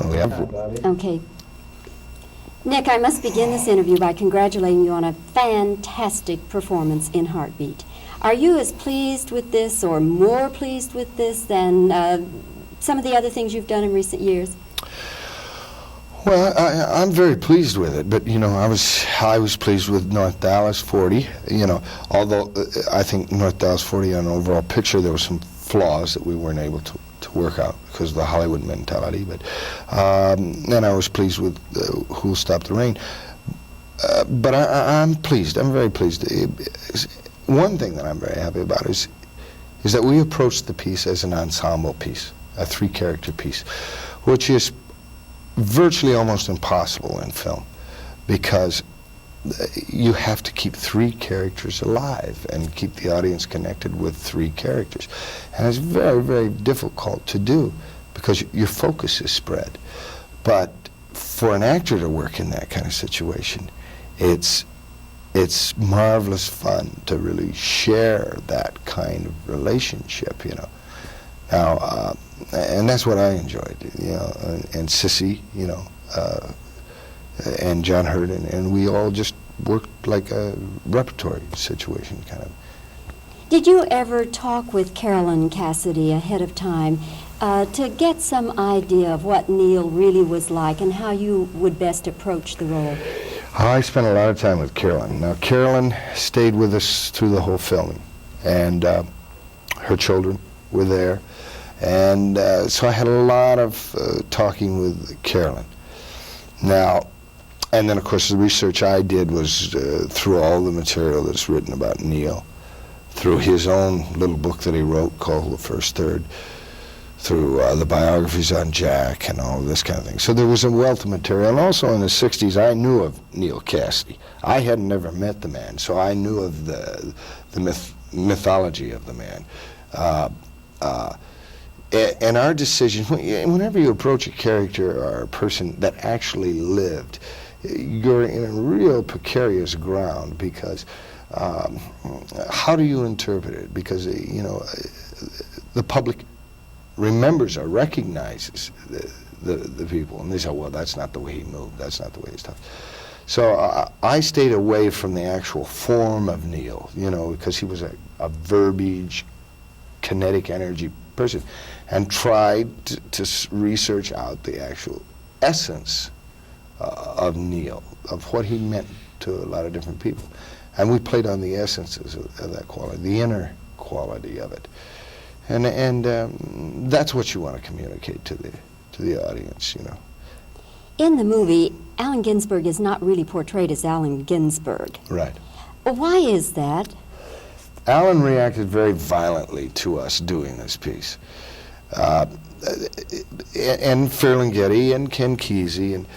We have. Okay. Nick, I must begin this interview by congratulating you on a fantastic performance in Heartbeat. Are you as pleased with this or more pleased with this than some of the other things you've done in recent years? Well, I'm very pleased with it, but I was pleased with North Dallas 40. Although I think North Dallas 40 on an overall picture there were some flaws that we weren't able to work out because of the Hollywood mentality. But and I was pleased with Who'll Stop the Rain. But I'm pleased. I'm very pleased. One thing that I'm very happy about is that we approached the piece as an ensemble piece, a 3-character piece, which is virtually almost impossible in film because you have to keep 3 characters alive and keep the audience connected with 3 characters. And it's very, very difficult to do because your focus is spread. But for an actor to work in that kind of situation, it's marvelous fun to really share that kind of relationship, Now, and that's what I enjoyed, and Sissy, and John Hurt, and we all just worked like a repertory situation, kind of. Did you ever talk with Carolyn Cassady ahead of time to get some idea of what Neal really was like and how you would best approach the role? I spent a lot of time with Carolyn. Now, Carolyn stayed with us through the whole filming, and her children were there. And so I had a lot of talking with Carolyn. Now, and then of course the research I did was through all the material that's written about Neal, through his own little book that he wrote called The First Third, through the biographies on Jack and all this kind of thing. So there was a wealth of material. And also in the 60s I knew of Neal Cassady. I had never met the man, so I knew of the mythology of the man. And our decision, whenever you approach a character or a person that actually lived, you're in a real precarious ground because how do you interpret it? Because, the public remembers or recognizes the people, and they say, well, that's not the way he moved, that's not the way he's tough. So I stayed away from the actual form of Neal, because he was a verbiage, kinetic energy person, and tried to research out the actual essence of Neal, of what he meant to a lot of different people. And we played on the essences of that quality, the inner quality of it. And that's what you want to communicate to the audience, In the movie, Allen Ginsberg is not really portrayed as Allen Ginsberg. Right. Why is that? Allen reacted very violently to us doing this piece. And Ferlinghetti and Ken Kesey and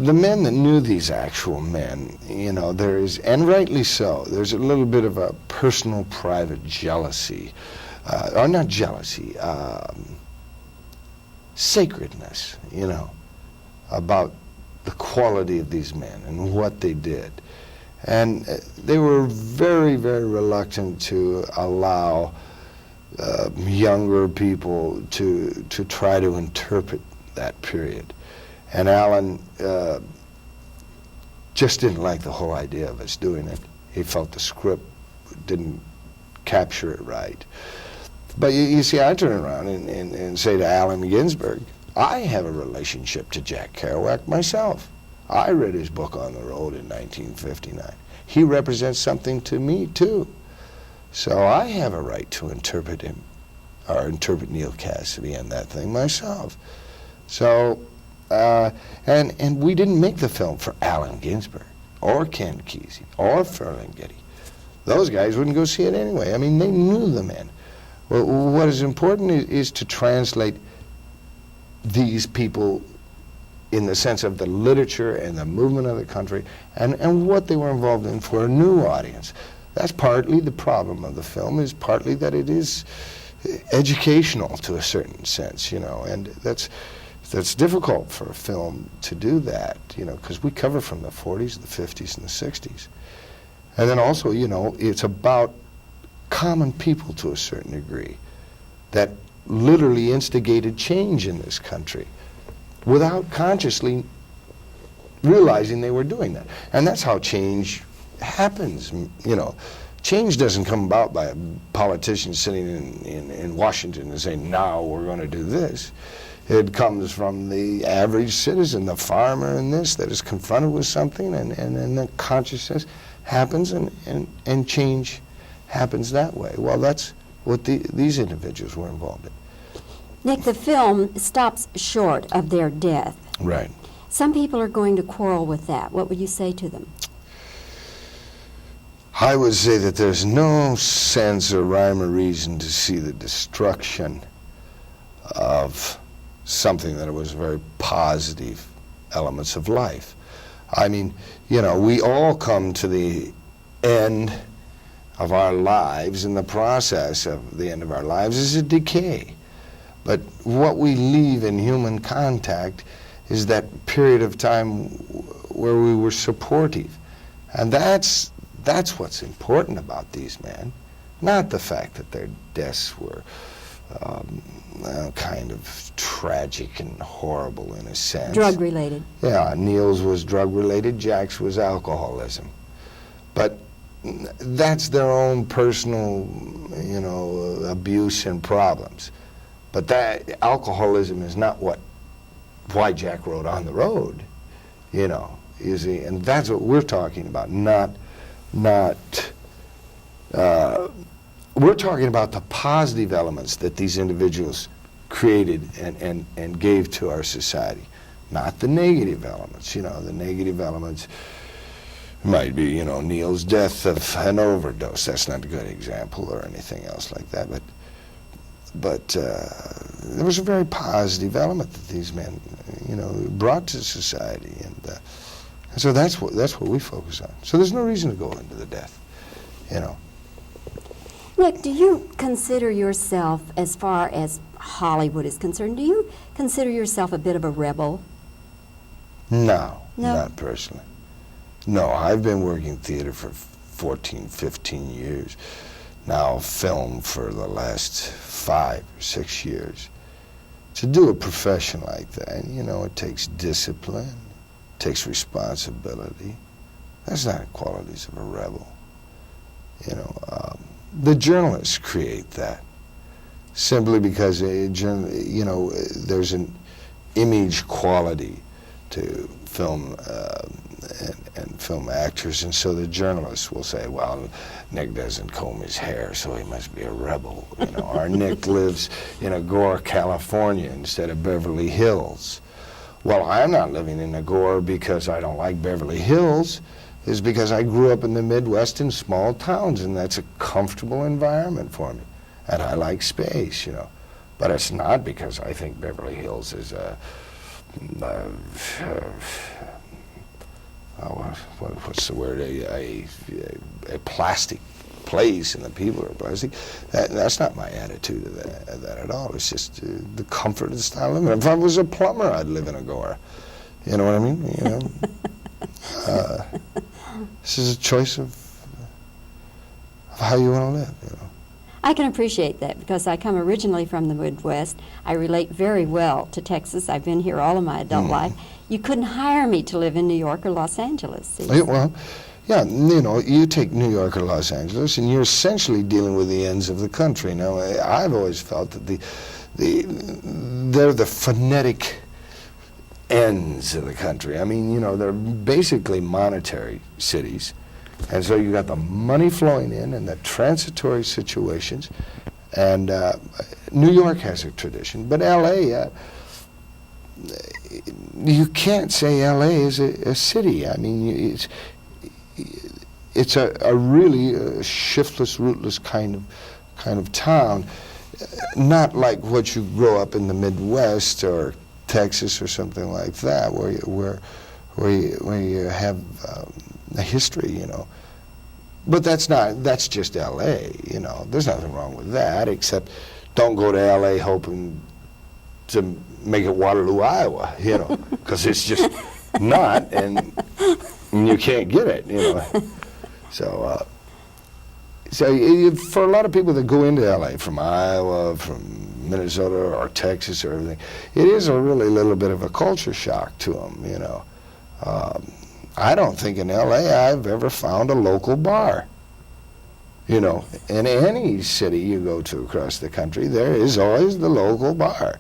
the men that knew these actual men, there is, and rightly so, there's a little bit of a personal, private jealousy, or not jealousy, sacredness, about the quality of these men and what they did. And they were very, very reluctant to allow younger people to try to interpret that period. And Allen just didn't like the whole idea of us doing it. He felt the script didn't capture it right. But you see, I turn around and say to Allen Ginsberg, I have a relationship to Jack Kerouac myself. I read his book On the Road in 1959. He represents something to me, too. So I have a right to interpret him, or interpret Neal Cassady and that thing myself. So, and we didn't make the film for Allen Ginsberg, or Ken Kesey, or Ferlinghetti. Those guys wouldn't go see it anyway. I mean, they knew the men. Well, what is important is to translate these people in the sense of the literature and the movement of the country and what they were involved in for a new audience. That's partly the problem of the film, is partly that it is educational to a certain sense, and that's difficult for a film to do that, because we cover from the 40s, the 50s, and the 60s. And then also, it's about common people to a certain degree that literally instigated change in this country. without consciously realizing they were doing that. And that's how change happens, you know. Change doesn't come about by a politician sitting in Washington and saying, now we're going to do this. It comes from the average citizen, the farmer in this, that is confronted with something, and then the consciousness happens, and change happens that way. Well, that's what these individuals were involved in. Nick, the film stops short of their death. Right. Some people are going to quarrel with that. What would you say to them? I would say that there's no sense or rhyme or reason to see the destruction of something that was very positive elements of life. I mean, you know, we all come to the end of our lives, and the process of the end of our lives is a decay. But what we leave in human contact is that period of time where we were supportive. And that's what's important about these men, not the fact that their deaths were kind of tragic and horrible in a sense. Drug-related. Yeah, Neal's was drug-related, Jack's was alcoholism. But that's their own personal, you know, abuse and problems. But that alcoholism is not why Jack rode on the road, you know, you see, and that's what we're talking about, we're talking about the positive elements that these individuals created and gave to our society, not the negative elements. You know, the negative elements might be, you know, Neal's death of an overdose. That's not a good example or anything else like that, but there was a very positive element that these men, you know, brought to society, and so that's what we focus on. So there's no reason to go into the death, you know. Nick, do you consider yourself, as far as Hollywood is concerned, do you consider yourself a bit of a rebel? No, not personally. No, I've been working theater for 14, 15 years. Now film for the last 5 or 6 years. To do a profession like that, you know, it takes discipline, it takes responsibility. That's not qualities of a rebel. You know, the journalists create that simply because, you know, there's an image quality to film and film actors, and so the journalists will say, well, Nick doesn't comb his hair, so he must be a rebel, you know, or Nick lives in Agoura, California instead of Beverly Hills. Well, I'm not living in Agoura because I don't like Beverly Hills. It's because I grew up in the Midwest in small towns, and that's a comfortable environment for me, and I like space, you know. But it's not because I think Beverly Hills is what's the word, a plastic place and the people are plastic. That's not my attitude of that at all. It's just the comfort of the style of living. If I was a plumber, I'd live in Agoura. You know what I mean? You know, this is a choice of how you want to live, you know. I can appreciate that because I come originally from the Midwest. I relate very well to Texas. I've been here all of my adult life. You couldn't hire me to live in New York or Los Angeles. See? Well, yeah, you know, you take New York or Los Angeles, and you're essentially dealing with the ends of the country. Now, I've always felt that they're the phonetic ends of the country. I mean, you know, they're basically monetary cities. And so you got the money flowing in and the transitory situations. And New York has a tradition, but L.A., you can't say L.A. is a city. I mean, it's a really shiftless, rootless kind of town. Not like what you grow up in the Midwest or Texas or something like that, where you have a history, you know. But that's just L.A., you know. There's nothing wrong with that, except don't go to L.A. hoping to make it Waterloo, Iowa, you know, because it's just not, and you can't get it, you know. So for a lot of people that go into L.A. from Iowa, from Minnesota or Texas or everything, it is a really little bit of a culture shock to them, you know. I don't think in L.A. I've ever found a local bar. You know, in any city you go to across the country, there is always the local bar.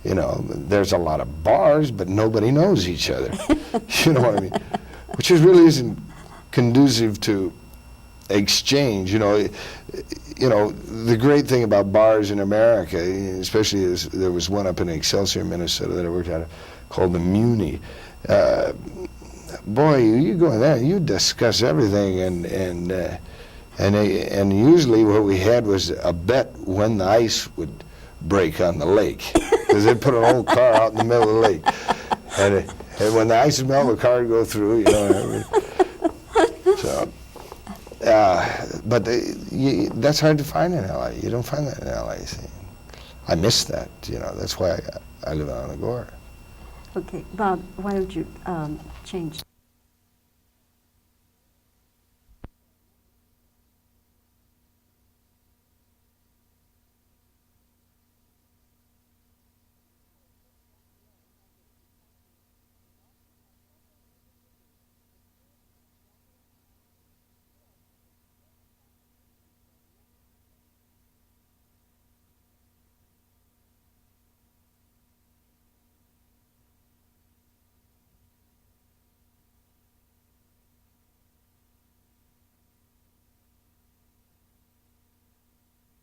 You know, there's a lot of bars, but nobody knows each other. You know what I mean? Which is really isn't conducive to exchange. You know, the great thing about bars in America, especially as there was one up in Excelsior, Minnesota that I worked at called the Muni. Boy, you go in there, you discuss everything, and usually what we had was a bet when the ice would break on the lake, because they'd put an old car out in the middle of the lake, and when the ice melt, the car would go through. You know, so. But that's hard to find in LA. You don't find that in LA. See, I miss that. You know, that's why I live on Agora. Okay, Bob, why don't you change